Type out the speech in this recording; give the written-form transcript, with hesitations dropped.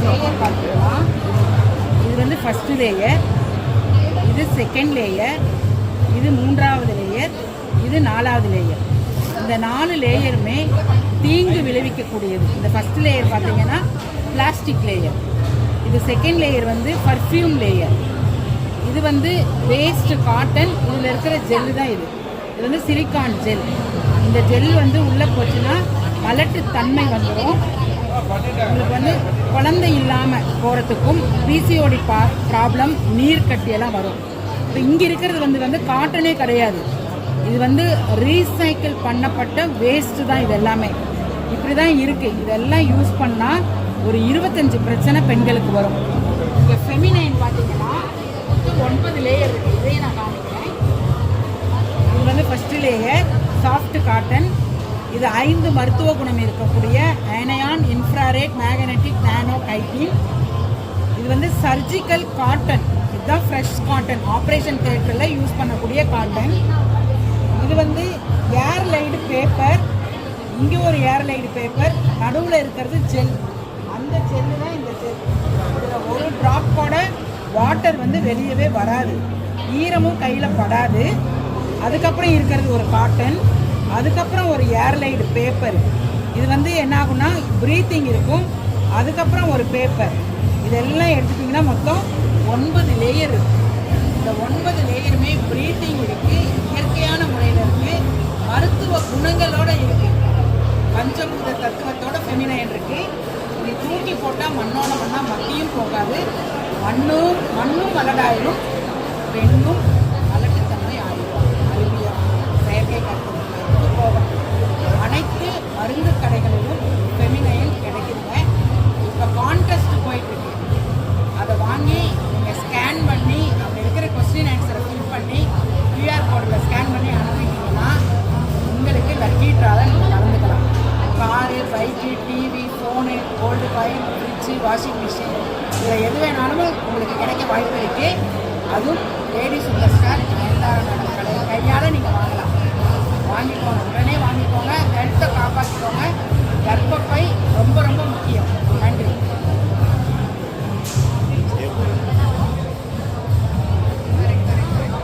Layer பார்த்துக்கலாம். இது வந்து ஃபஸ்ட்டு லேயர், இது செகண்ட் லேயர், இது 3வது லேயர், இது 4வது லேயர். இந்த 4 லேயருமே தீங்கு விளைவிக்கக்கூடியது. இந்த ஃபஸ்ட் லேயர் பார்த்தீங்கன்னா பிளாஸ்டிக் லேயர், இது செகண்ட் லேயர் வந்து பர்ஃப்யூம் லேயர், இது வந்து வேஸ்ட் காட்டன், இதில் இருக்கிற ஜெல்லு தான் இது. இது வந்து சிலிக்கான் ஜெல். இந்த ஜெல் வந்து உள்ளே போச்சுன்னா மலட்டு தன்மை வந்துடும். உங்களுக்கு வந்து குழந்தை இல்லாமல் போகிறதுக்கும் பிசிஓடி ப்ராப்ளம், நீர் கட்டியெல்லாம் வரும். இப்போ இங்கே இருக்கிறது வந்து காட்டனே கிடையாது, இது வந்து ரீசைக்கிள் பண்ணப்பட்ட வேஸ்ட்டு தான். இது எல்லாமே இப்படி தான் இருக்குது. இதெல்லாம் யூஸ் பண்ணால் ஒரு 25 பிரச்சனை பெண்களுக்கு வரும். இங்கே ஃபெமினைன் பார்த்தீங்கன்னா 9 லேயர் இருக்குது. இதையே நான் காமிக்கிறேன். இது வந்து ஃபஸ்ட்டு லேயர் சாஃப்ட் காட்டன். இது 5 மருத்துவ குணம் இருக்கக்கூடிய அயனையான், இன்ஃப்ராரெட், மேக்னெட்டிக், நானோ கைட்டின். இது வந்து சர்ஜிக்கல் காட்டன், இதுதான் ஃப்ரெஷ் காட்டன், ஆப்ரேஷன் தியேட்டரில் யூஸ் பண்ணக்கூடிய காட்டன். இது வந்து ஏர்லைடு பேப்பர், இங்கே ஒரு ஏர்லைடு பேப்பர், நடுவில் இருக்கிறது ஜெல். அந்த ஜெல்லு தான் இந்த ஜெல். இதில் ஒரு ட்ராப் கூட வாட்டர் வந்து வெளியவே வராது, ஈரமும் கையில் படாது. அதுக்கப்புறம் இருக்கிறது ஒரு காட்டன், அதுக்கப்புறம் ஒரு ஏர்லைடு பேப்பர். இது வந்து என்ன ஆகும்னா ப்ரீத்திங் இருக்கும். அதுக்கப்புறம் ஒரு பேப்பர். இதெல்லாம் எடுத்துட்டிங்கன்னா மொத்தம் 9 லேயர் இருக்குது. இந்த 9 லேயருமே ப்ரீத்திங் இருக்குது, இயற்கையான முறையில் இருக்குது, மருத்துவ குணங்களோடு இருக்குது, பஞ்சபூத தத்துவத்தோட ஃபெமினைன் இருக்குது. இது தூக்கி போட்டால் மண்ணோட மண்ணாக மத்தியும் போகாது, மண்ணும் மலடாயிரும், பெண்ணும் மலட்டுத்தன்மை ஆயிடும், அருவியா செயற்கை கருத்து போகும். அனைத்து மருந்து கடைகளிலும் ஃபெமினைன் கிடைக்குதுங்க. இப்போ கான்டெஸ்ட் போயிட்டுருக்கு, அதை வாங்கி நீங்கள் ஸ்கேன் பண்ணி அப்படி இருக்கிற கொஸ்டின் ஆன்சரை ஃபில் பண்ணி கியூஆர் கோடில் ஸ்கேன் பண்ணி அனுப்பிட்டீங்கன்னா உங்களுக்கு லக்கி ட்ராவில் நீங்கள் கலந்துக்கலாம். Car, bike, TV, phone, gold coin, fridge, washing machine, இதில் எது வேணாலும் உங்களுக்கு கிடைக்க வாய்ப்பு இருக்குது. அதுவும் லேடி சூப்பர் ஸ்டார் கையால் நீங்கள் வாங்கலாம். வாங்கிக்கோங்க, உடனே வாங்கிக்கோங்க. ஹெல்த்தை காப்பாற்றிக்கோங்க. கர்ப்பப்பை ரொம்ப ரொம்ப முக்கியம். நன்றி.